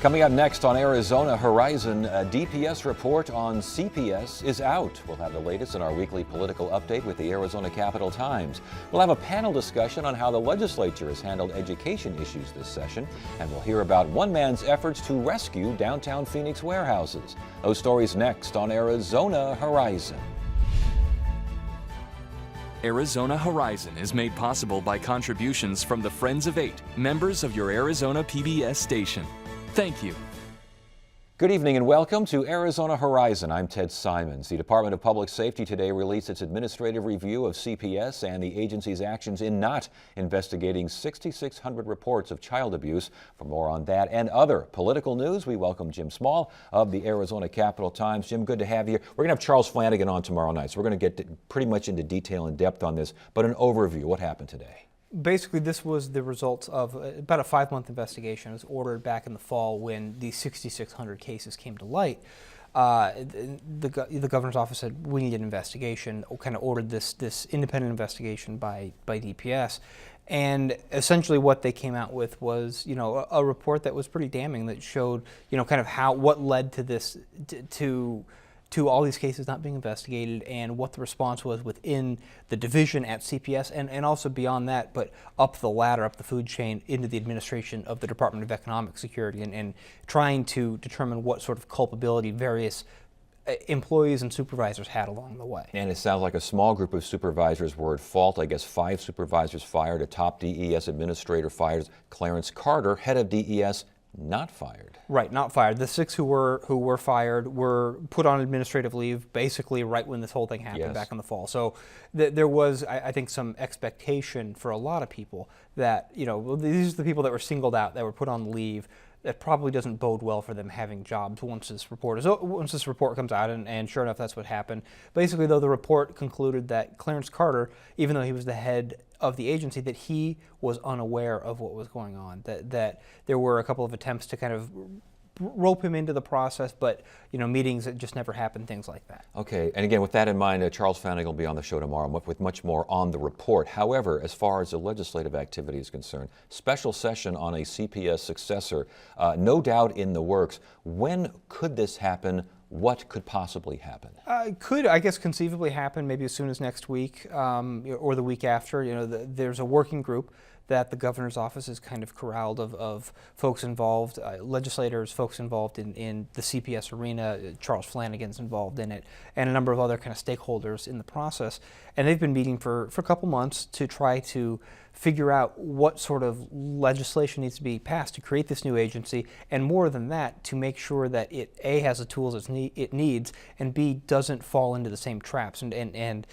Coming up next on Arizona Horizon, a DPS report on CPS is out. We'll have the latest in our weekly political update with the Arizona Capital Times. We'll have a panel discussion on how the legislature has handled education issues this session, and we'll hear about one man's efforts to rescue downtown Phoenix warehouses. Those stories next on Arizona Horizon. Arizona Horizon is made possible by contributions from the Friends of Eight, members of your Arizona PBS station. Thank you. Good evening and welcome to Arizona Horizon. I'm Ted Simons. The Department of Public Safety today released its administrative review of CPS and the agency's actions in not investigating 6,600 reports of child abuse. For more on that and other political news, we welcome Jim Small of the Arizona Capital Times. Jim, good to have you. We're going to have Charles Flanagan on tomorrow night, so we're going to get pretty much into detail and depth on this, but an overview. What happened today? Basically, this was the results of about a 5-month investigation. It was ordered back in the fall when the 6,600 cases came to light. The governor's office said, we need an investigation, kind of ordered this independent investigation by DPS. And essentially what they came out with was, a report that was pretty damning that showed, kind of what led to this, to all these cases not being investigated and what the response was within the division at CPS and also beyond that, but up the ladder, up the food chain into the administration of the Department of Economic Security and trying to determine what sort of culpability various employees and supervisors had along the way. And it sounds like a small group of supervisors were at fault. I guess 5 supervisors fired, a top DES administrator fired, Clarence Carter, head of DES, not fired. Right, not fired. The 6 who were fired were put on administrative leave basically right when this whole thing happened back in the fall. So there was, I think, some expectation for a lot of people that, these are the people that were singled out, that were put on leave. That probably doesn't bode well for them having jobs once this report comes out, and sure enough, that's what happened. Basically, though, the report concluded that Clarence Carter, even though he was the head of the agency, that he was unaware of what was going on, that there were a couple of attempts to kind of rope him into the process, but meetings that just never happened, things like that. Okay, and again, with that in mind, Charles Flanagan will be on the show tomorrow with much more on the report. However, as far as the legislative activity is concerned, special session on a CPS successor, no doubt in the works. When could this happen? What could possibly happen? Could, I guess, conceivably happen maybe as soon as next week or the week after. There's a working group that the governor's office is kind of corralled of folks involved, legislators, folks involved in the CPS arena. Charles Flanagan's involved in it, and a number of other kind of stakeholders in the process. And they've been meeting for a couple months to try to figure out what sort of legislation needs to be passed to create this new agency, and more than that, to make sure that it A, has the tools it needs, and B, doesn't fall into the same traps and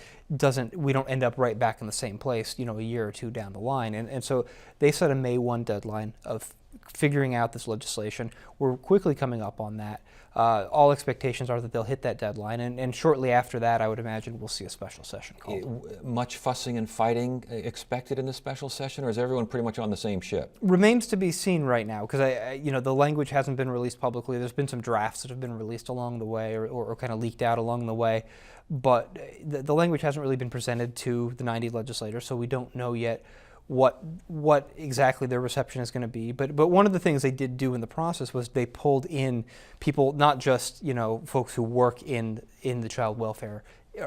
we don't end up right back in the same place, a year or two down the line. And so they set a May 1 deadline of figuring out this legislation. We're quickly coming up on that. All expectations are that they'll hit that deadline, and shortly after that, I would imagine we'll see a special session called. Much fussing and fighting expected in the special session, or is everyone pretty much on the same ship? Remains to be seen right now, because the language hasn't been released publicly. There's been some drafts that have been released along the way, or kind of leaked out along the way, but the language hasn't really been presented to the 90 legislators, so we don't know yet what exactly their reception is going to be. But one of the things they did do in the process was they pulled in people, not just folks who work in the child welfare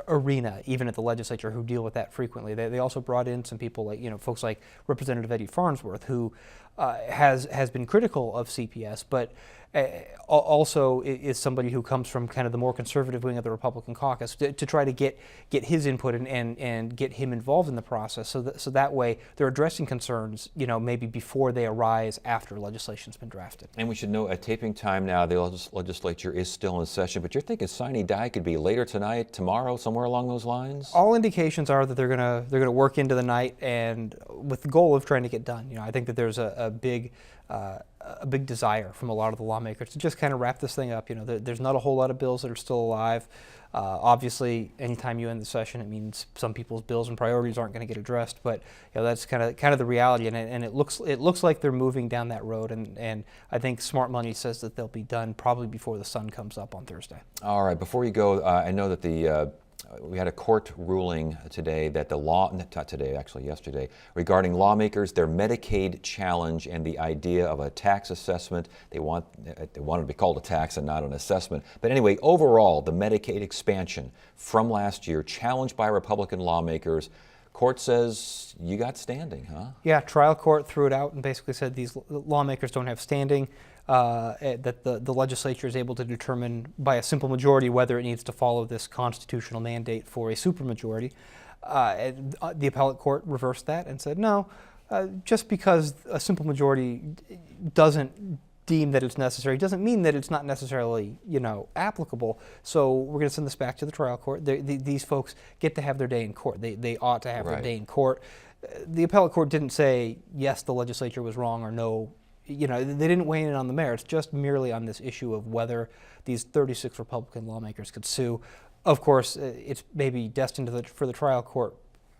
arena, even at the legislature, who deal with that frequently. They also brought in some people like folks like Representative Eddie Farnsworth, who has been critical of CPS, but also is somebody who comes from kind of the more conservative wing of the Republican caucus to try to get his input and get him involved in the process, so that way they're addressing concerns maybe before they arise after legislation's been drafted. And we should know at taping time now the legislature is still in session, but you're thinking sine die could be later tonight, tomorrow, somewhere along those lines? All indications are that they're gonna work into the night, and with the goal of trying to get done. I think that there's a big desire from a lot of the lawmakers to just kind of wrap this thing up. There's not a whole lot of bills that are still alive. Obviously, anytime you end the session, it means some people's bills and priorities aren't going to get addressed. But that's kind of the reality, and it looks like they're moving down that road. And I think smart money says that they'll be done probably before the sun comes up on Thursday. All right. Before you go, I know that the we had a court ruling today that the law, not today, actually yesterday, regarding lawmakers, their Medicaid challenge and the idea of a tax assessment. They want it to be called a tax and not an assessment. But anyway, overall, the Medicaid expansion from last year, challenged by Republican lawmakers. Court says you got standing, huh? Yeah, trial court threw it out and basically said these lawmakers don't have standing, that the legislature is able to determine by a simple majority whether it needs to follow this constitutional mandate for a supermajority. The appellate court reversed that and said, no, just because a simple majority doesn't deem that it's necessary doesn't mean that it's not necessarily, applicable. So we're going to send this back to the trial court. These folks get to have their day in court. They ought to have their day in court. The appellate court didn't say, yes, the legislature was wrong, or no. They didn't weigh in on the merits, just merely on this issue of whether these 36 Republican lawmakers could sue. Of course, it's maybe destined for the trial court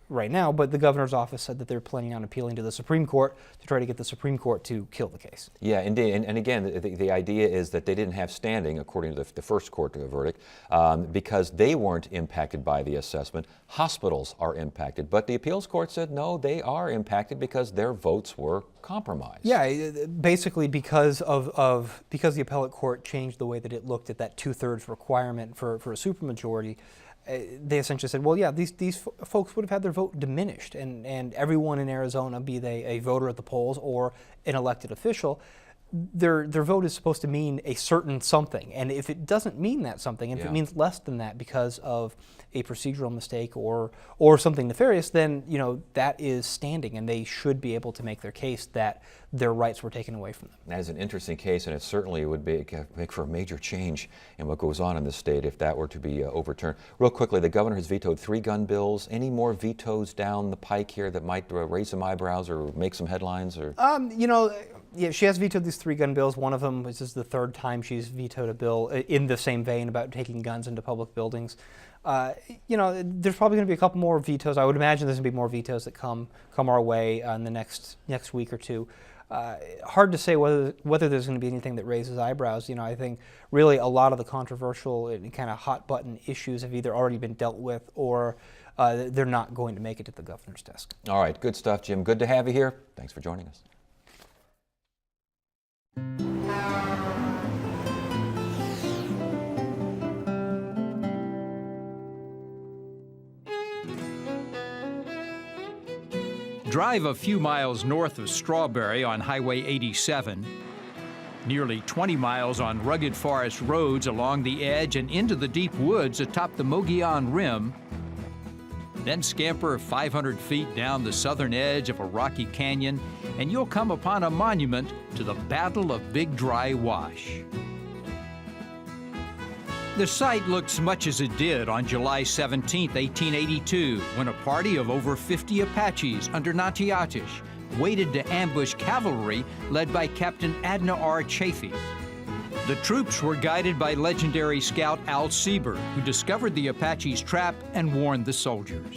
right now, but the governor's office said that they're planning on appealing to the Supreme Court to try to get the Supreme Court to kill the case. Yeah, indeed. And again, the idea is that they didn't have standing, according to the first court verdict, because they weren't impacted by the assessment. Hospitals are impacted. But the appeals court said, no, they are impacted because their votes were compromised. Yeah, basically because because the appellate court changed the way that it looked at that 2/3 requirement for a supermajority. They essentially said, well, yeah, these folks would have had their vote diminished, and everyone in Arizona, be they a voter at the polls or an elected official, their vote is supposed to mean a certain something. And if it doesn't mean that something, and if it means less than that because of a procedural mistake or something nefarious, then that is standing, and they should be able to make their case that their rights were taken away from them. That is an interesting case, and it certainly would make for a major change in what goes on in the state if that were to be overturned. Real quickly, the governor has vetoed 3 gun bills. Any more vetoes down the pike here that might raise some eyebrows or make some headlines? Or yeah, she has vetoed these 3 gun bills. One of them, this is the 3rd time she's vetoed a bill in the same vein about taking guns into public buildings. There's probably going to be a couple more vetoes. I would imagine there's going to be more vetoes that come our way in the next week or two. Hard to say whether there's going to be anything that raises eyebrows. I think really a lot of the controversial and kind of hot button issues have either already been dealt with or they're not going to make it to the governor's desk. All right, good stuff, Jim. Good to have you here. Thanks for joining us. Drive a few miles north of Strawberry on Highway 87, nearly 20 miles on rugged forest roads along the edge and into the deep woods atop the Mogollon Rim, then scamper 500 feet down the southern edge of a rocky canyon, and you'll come upon a monument to the Battle of Big Dry Wash. The site looks much as it did on July 17, 1882, when a party of over 50 Apaches under Nattiatish waited to ambush cavalry led by Captain Adna R. Chaffee. The troops were guided by legendary scout Al Sieber, who discovered the Apaches' trap and warned the soldiers.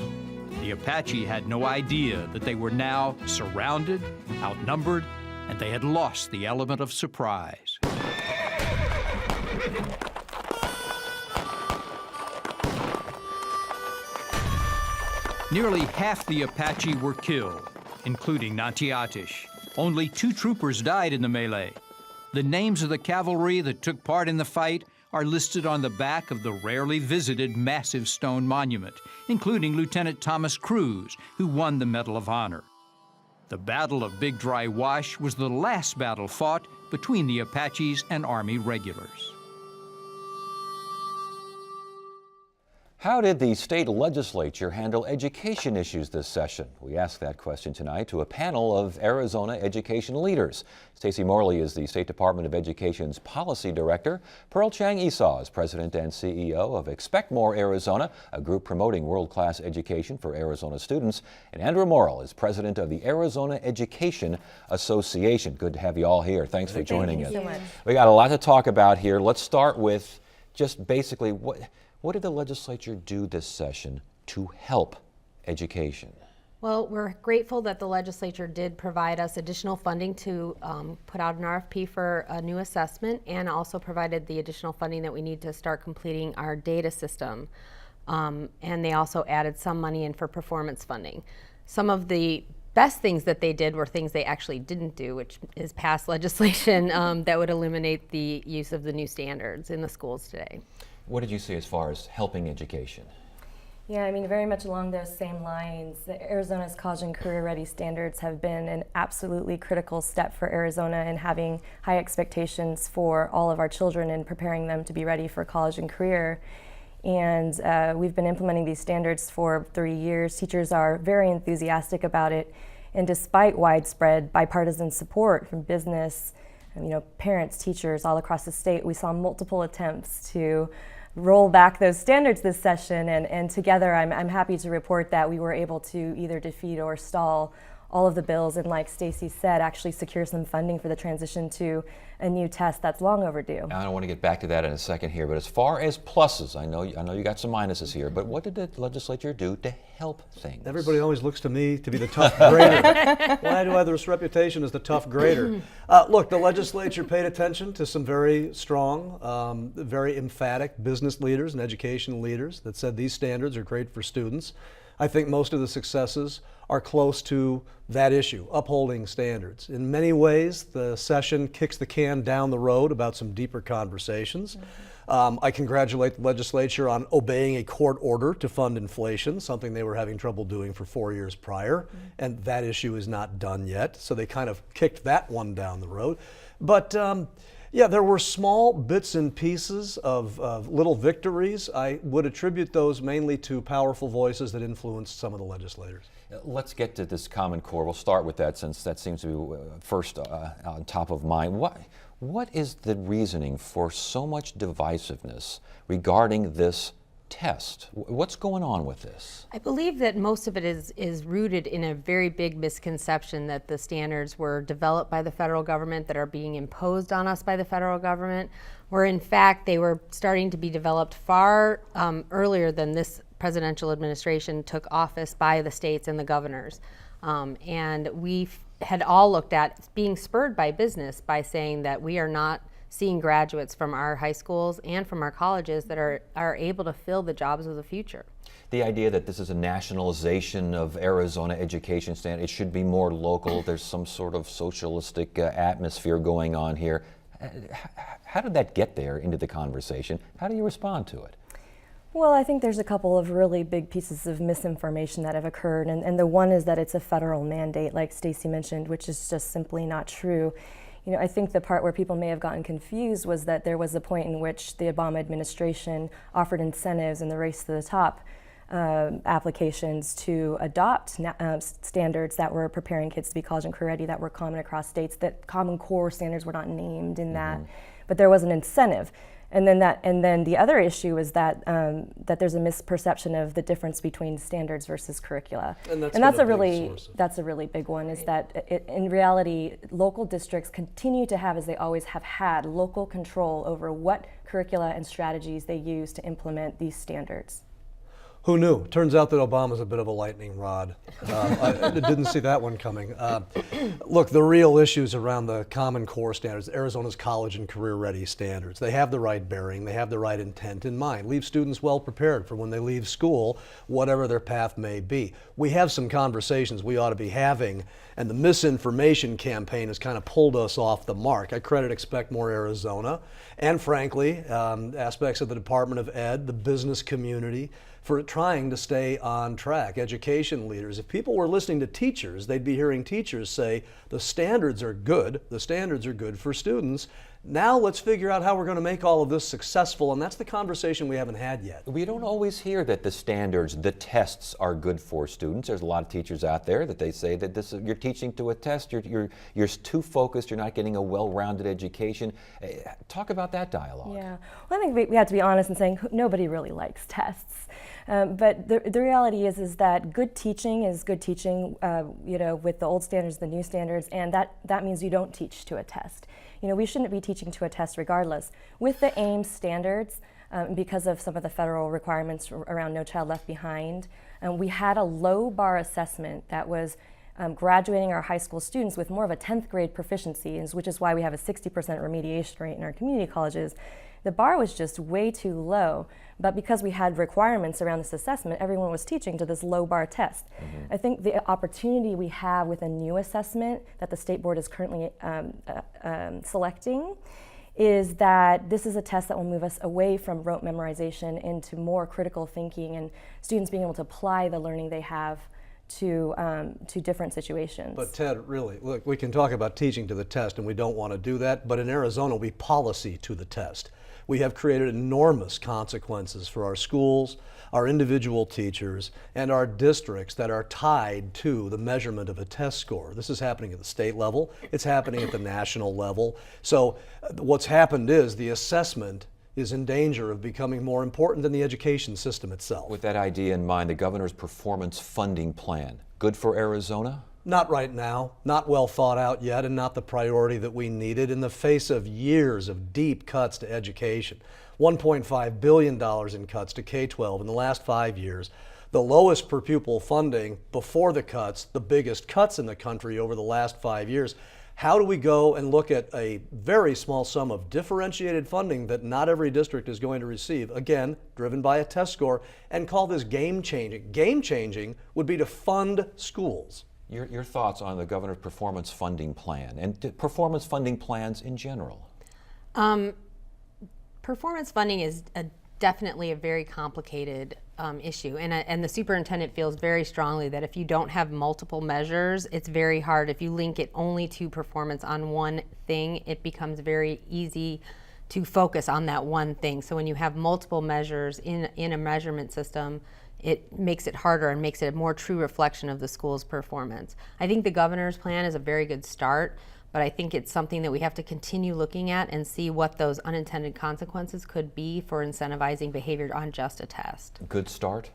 The Apache had no idea that they were now surrounded, outnumbered, and they had lost the element of surprise. Nearly half the Apache were killed, including Nattiatish. Only 2 troopers died in the melee. The names of the cavalry that took part in the fight are listed on the back of the rarely visited massive stone monument, including Lieutenant Thomas Cruz, who won the Medal of Honor. The Battle of Big Dry Wash was the last battle fought between the Apaches and Army regulars. How did the state legislature handle education issues this session? We asked that question tonight to a panel of Arizona education leaders. Stacey Morley is the State Department of Education's policy director. Pearl Chang-Esau is president and CEO of Expect More Arizona, a group promoting world-class education for Arizona students. And Andrew Morrill is president of the Arizona Education Association. Good to have you all here. Thanks for joining us. Thank you so much. We got a lot to talk about here. Let's start with just basically what did the legislature do this session to help education? Well, we're grateful that the legislature did provide us additional funding to put out an RFP for a new assessment, and also provided the additional funding that we need to start completing our data system. And they also added some money in for performance funding. Some of the best things that they did were things they actually didn't do, which is pass legislation that would eliminate the use of the new standards in the schools today. What did you see as far as helping education? Yeah, I mean, very much along those same lines. Arizona's college and career ready standards have been an absolutely critical step for Arizona in having high expectations for all of our children and preparing them to be ready for college and career. And we've been implementing these standards for 3 years. Teachers are very enthusiastic about it. And despite widespread bipartisan support from business, parents, teachers all across the state, we saw multiple attempts to roll back those standards this session, and together I'm happy to report that we were able to either defeat or stall all of the bills, and like Stacy said, actually secure some funding for the transition to a new test that's long overdue. I don't want to get back to that in a second here, but as far as pluses, I know you got some minuses here, but what did the legislature do to help things? Everybody always looks to me to be the tough grader. Why do I have this reputation as the tough grader? Look, the legislature paid attention to some very strong, very emphatic business leaders and education leaders that said these standards are great for students. I think most of the successes are close to that issue, upholding standards. In many ways, the session kicks the can down the road about some deeper conversations. I congratulate the legislature on obeying a court order to fund inflation, something they were having trouble doing for 4 years prior, and that issue is not done yet, so they kind of kicked that one down the road. But yeah, there were small bits and pieces of little victories. I would attribute those mainly to powerful voices that influenced some of the legislators. Let's get to this Common Core. We'll start with that since that seems to be first on top of mind. What is the reasoning for so much divisiveness regarding this test? What's going on with this? I believe that most of it is rooted in a very big misconception that the standards were developed by the federal government, that are being imposed on us by the federal government, where in fact they were starting to be developed far earlier than this presidential administration took office by the states and the governors. And we had all looked at being spurred by business by saying that we are not seeing graduates from our high schools and from our colleges that are able to fill the jobs of the future. The idea that this is a nationalization of Arizona education standard, it should be more local, there's some sort of socialistic atmosphere going on here. How did that get there into the conversation? How do you respond to it? Well, I think there's a couple of really big pieces of misinformation that have occurred, and the one is that it's a federal mandate, like Stacy mentioned, which is just simply not true. I think the part where people may have gotten confused was that there was a point in which the Obama administration offered incentives in the Race to the Top applications to adopt standards that were preparing kids to be college and career ready that were common across states. That Common Core standards were not named in that, but there was an incentive. And then the other issue is that there's a misperception of the difference between standards versus curricula, and that's a really big one. Is that in reality, local districts continue to have, as they always have had, local control over what curricula and strategies they use to implement these standards. Who knew? Turns out that Obama's a bit of a lightning rod. I didn't see that one coming. Look, the real issues around the Common Core standards, Arizona's college and career ready standards, they have the right bearing, they have the right intent in mind. Leave students well prepared for when they leave school, whatever their path may be. We have some conversations we ought to be having, and the misinformation campaign has kind of pulled us off the mark. I credit Expect More Arizona, and frankly, aspects of the Department of Ed, the business community, for trying to stay on track. Education leaders, if people were listening to teachers, they'd be hearing teachers say, the standards are good for students. Now let's figure out how we're going to make all of this successful, and that's the conversation we haven't had yet. We don't always hear that the standards, the tests are good for students. There's a lot of teachers out there that they say that you're teaching to a test, you're too focused, you're not getting a well-rounded education. Talk about that dialogue. Yeah, well, I think we have to be honest in saying nobody really likes tests. But the reality is that good teaching is good teaching, with the old standards, the new standards, and that means you don't teach to a test. We shouldn't be teaching to a test regardless. With the AIMS standards, because of some of the federal requirements around No Child Left Behind, we had a low bar assessment that was graduating our high school students with more of a 10th grade proficiency, which is why we have a 60% remediation rate in our community colleges. The bar was just way too low. But because we had requirements around this assessment, everyone was teaching to this low bar test. I think the opportunity we have with a new assessment that the State Board is currently selecting is that this is a test that will move us away from rote memorization into more critical thinking and students being able to apply the learning they have to different situations. But Ted, really, look, we can talk about teaching to the test, and we don't want to do that, but in Arizona, we policy to the test. We have created enormous consequences for our schools, our individual teachers, and our districts that are tied to the measurement of a test score. This is happening at the state level, it's happening at the national level. So what's happened is the assessment is in danger of becoming more important than the education system itself. With that idea in mind, the governor's performance funding plan, good for Arizona? Not right now, not well thought out yet, and not the priority that we needed in the face of years of deep cuts to education. $1.5 billion in cuts to K-12 in the last 5 years, the lowest per pupil funding before the cuts, the biggest cuts in the country over the last 5 years. How do we go and look at a very small sum of differentiated funding that not every district is going to receive, again, driven by a test score, and call this game-changing? Game-changing would be to fund schools. Your thoughts on the governor's performance funding plan and performance funding plans in general? Performance funding is definitely a very complicated issue, and the superintendent feels very strongly that if you don't have multiple measures, it's very hard. If you link it only to performance on one thing, it becomes very easy to focus on that one thing. So when you have multiple measures in a measurement system, it makes it harder and makes it a more true reflection of the school's performance. I think the governor's plan is a very good start, but I think it's something that we have to continue looking at and see what those unintended consequences could be for incentivizing behavior on just a test. Good start?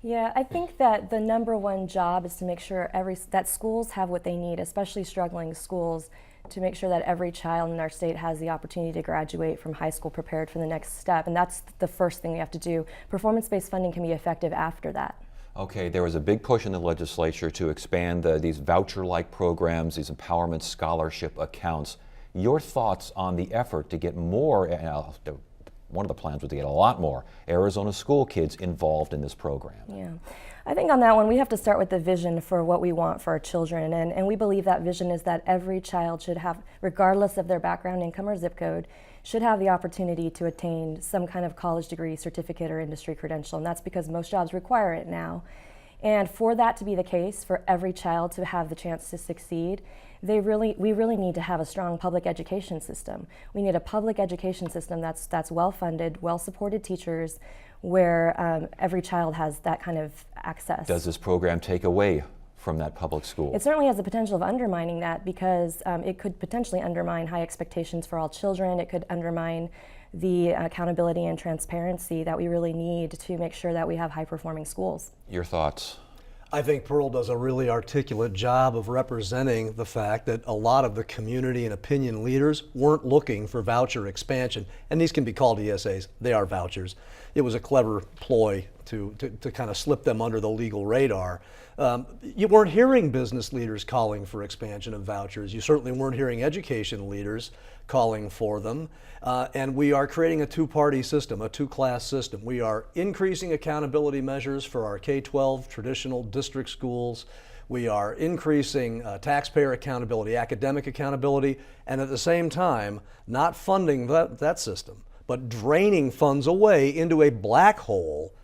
Yeah, I think that the number one job is to make sure that schools have what they need, especially struggling schools, to make sure that every child in our state has the opportunity to graduate from high school prepared for the next step. And that's the first thing we have to do. Performance-based funding can be effective after that. Okay, there was a big push in the legislature to expand these voucher-like programs, these empowerment scholarship accounts. Your thoughts on the effort to get more, one of the plans was to get a lot more Arizona school kids involved in this program. Yeah. I think on that one, we have to start with the vision for what we want for our children. And we believe that vision is that every child should have, regardless of their background, income, or zip code, should have the opportunity to attain some kind of college degree, certificate, or industry credential. And that's because most jobs require it now. And for that to be the case, for every child to have the chance to succeed, we really need to have a strong public education system. We need a public education system that's well-funded, well-supported teachers, where every child has that kind of access. Does this program take away from that public school? It certainly has the potential of undermining that, because it could potentially undermine high expectations for all children. It could undermine the accountability and transparency that we really need to make sure that we have high-performing schools. Your thoughts? I think Pearl does a really articulate job of representing the fact that a lot of the community and opinion leaders weren't looking for voucher expansion. And these can be called ESAs. They are vouchers. It was a clever ploy to kind of slip them under the legal radar. You weren't hearing business leaders calling for expansion of vouchers. You certainly weren't hearing education leaders calling for them. And we are creating a two-party system, a two-class system. We are increasing accountability measures for our K-12 traditional district schools. We are increasing taxpayer accountability, academic accountability, and at the same time, not funding that system, but draining funds away into a black hole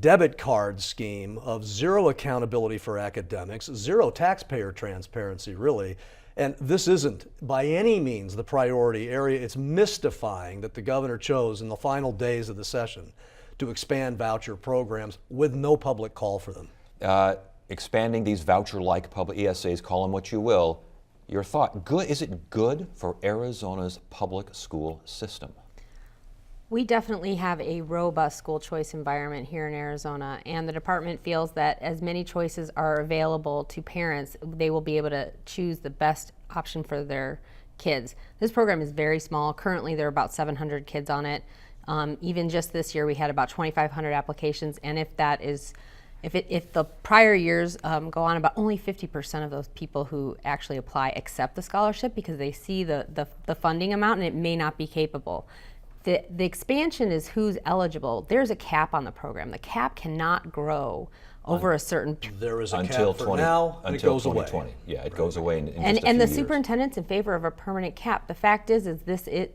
debit card scheme of zero accountability for academics, zero taxpayer transparency, really. And this isn't by any means the priority area. It's mystifying that the governor chose in the final days of the session to expand voucher programs with no public call for them. Expanding these voucher-like public ESAs, call them what you will. Your thought, good? Is it good for Arizona's public school system? We definitely have a robust school choice environment here in Arizona, and the department feels that as many choices are available to parents, they will be able to choose the best option for their kids. This program is very small. Currently, there are about 700 kids on it. Even just this year, we had about 2,500 applications, and if the prior years go on, about only 50% of those people who actually apply accept the scholarship because they see the funding amount and it may not be capable. The expansion is who's eligible. There's a cap on the program. The cap cannot grow over a certain There is a Until cap for now, and it goes away. 2020. Yeah, it goes away in just a and few the years. superintendent's in favor of a permanent cap. The fact is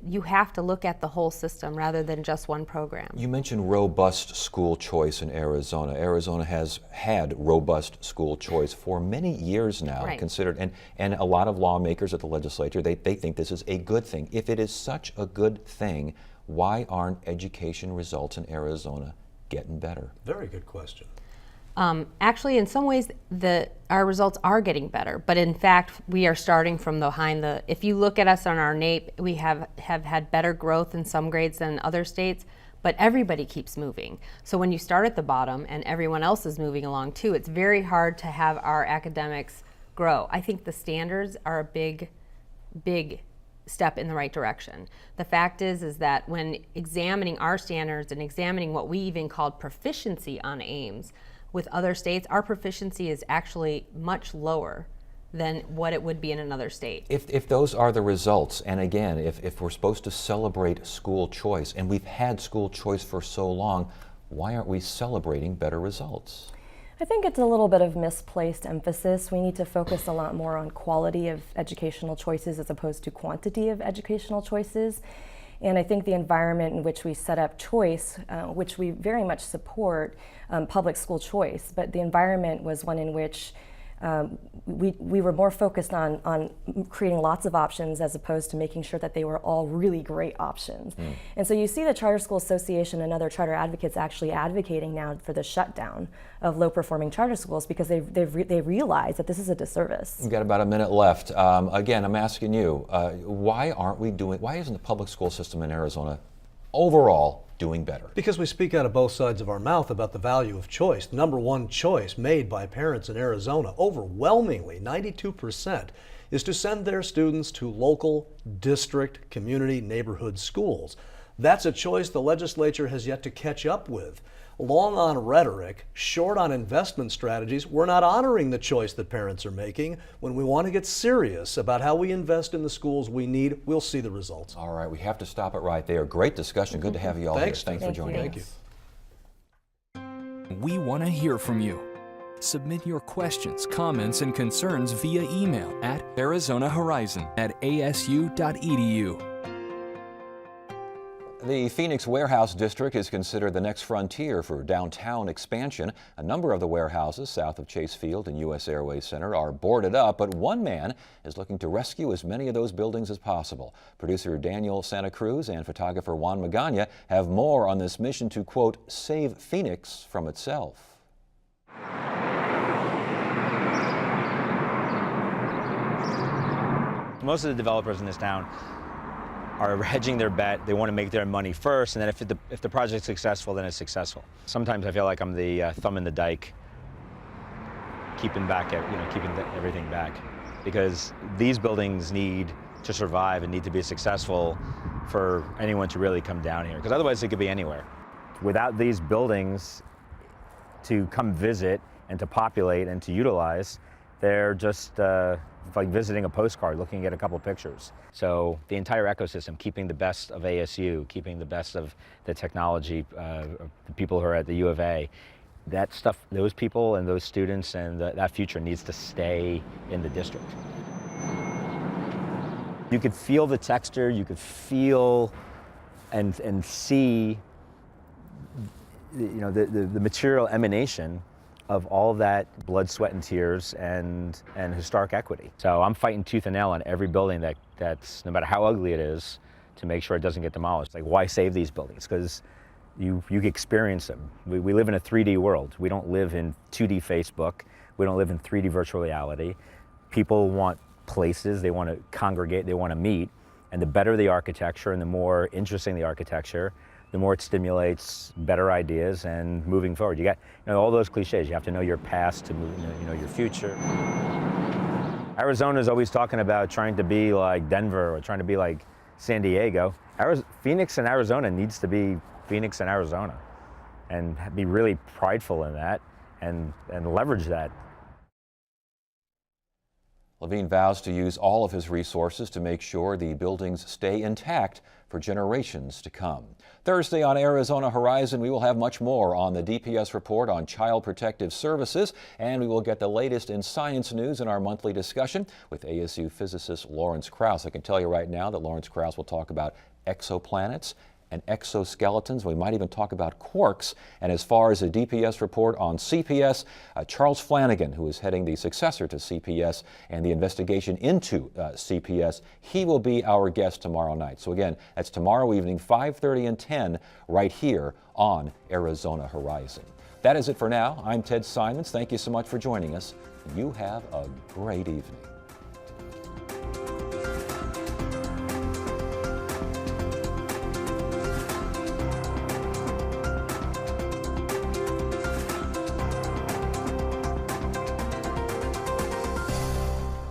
you have to look at the whole system rather than just one program. You mentioned robust school choice in Arizona. Arizona has had robust school choice for many years now, Right. considered, and a lot of lawmakers at the legislature, they think this is a good thing. If it is such a good thing, why aren't education results in Arizona getting better? Very good question. Actually, in some ways, our results are getting better. But in fact, we are starting from behind the. If you look at us on our NAEP, we have had better growth in some grades than other states. But everybody keeps moving. So when you start at the bottom and everyone else is moving along too, it's very hard to have our academics grow. I think the standards are a big step in the right direction. The fact is that when examining our standards and examining what we even called proficiency on Ames with other states, our proficiency is actually much lower than what it would be in another state. If those are the results, and again, if we're supposed to celebrate school choice, and we've had school choice for so long, why aren't we celebrating better results? I think it's a little bit of misplaced emphasis. We need to focus a lot more on quality of educational choices as opposed to quantity of educational choices. And I think the environment in which we set up choice, which we very much support, public school choice, but the environment was one in which we were more focused on creating lots of options as opposed to making sure that they were all really great options. And so you see the Charter School Association and other charter advocates actually advocating now for the shutdown of low-performing charter schools because they realize that this is a disservice. We've got about a minute left. Again, I'm asking you, why isn't the public school system in Arizona overall doing better? Because we speak out of both sides of our mouth about the value of choice. The number one choice made by parents in Arizona, overwhelmingly, 92%, is to send their students to local, district, community, neighborhood schools. That's a choice the legislature has yet to catch up with. Long on rhetoric, short on investment strategies, we're not honoring the choice that parents are making. When we want to get serious about how we invest in the schools we need, we'll see the results. All right, we have to stop it right there. Great discussion. Good to have you all Thanks. here. Thanks for joining Thank us. you. We want to hear from you. Submit your questions, comments, and concerns via email at arizonahorizon@asu.edu. The Phoenix Warehouse District is considered the next frontier for downtown expansion. A number of the warehouses south of Chase Field and U.S. Airways Center are boarded up, but one man is looking to rescue as many of those buildings as possible. Producer Daniel Santa Cruz and photographer Juan Magana have more on this mission to, quote, save Phoenix from itself. Most of the developers in this town are hedging their bet. They want to make their money first, and then if the project's successful, then it's successful. Sometimes I feel like I'm the thumb in the dike, keeping everything back, because these buildings need to survive and need to be successful for anyone to really come down here, because otherwise it could be anywhere. Without these buildings to come visit and to populate and to utilize, they're just like visiting a postcard, looking at a couple pictures. So the entire ecosystem, keeping the best of ASU, keeping the best of the technology, the people who are at the U of A, that stuff, those people and those students and that future needs to stay in the district. You could feel the texture, you could feel and see the material emanation of all that blood, sweat, and tears and historic equity. So I'm fighting tooth and nail on every building that's, no matter how ugly it is, to make sure it doesn't get demolished. Like, why save these buildings? Because you experience them. We live in a 3D world. We don't live in 2D Facebook. We don't live in 3D virtual reality. People want places, they want to congregate, they want to meet, and the better the architecture and the more interesting the architecture, the more it stimulates better ideas and moving forward. You got all those cliches. You have to know your past to move, your future. Arizona's always talking about trying to be like Denver or trying to be like San Diego. Phoenix and Arizona needs to be Phoenix and Arizona, and be really prideful in that and leverage that. Levine vows to use all of his resources to make sure the buildings stay intact for generations to come. Thursday on Arizona Horizon, we will have much more on the DPS report on Child Protective Services, and we will get the latest in science news in our monthly discussion with ASU physicist Lawrence Krauss. I can tell you right now that Lawrence Krauss will talk about exoplanets and exoskeletons. We might even talk about quarks. And as far as a DPS report on CPS, Charles Flanagan, who is heading the successor to CPS and the investigation into CPS, he will be our guest tomorrow night. So again, that's tomorrow evening, 5:30 and 10, right here on Arizona Horizon. That is it for now. I'm Ted Simons. Thank you so much for joining us. You have a great evening.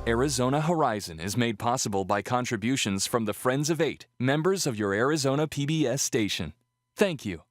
Arizona Horizon is made possible by contributions from the Friends of 8, members of your Arizona PBS station. Thank you.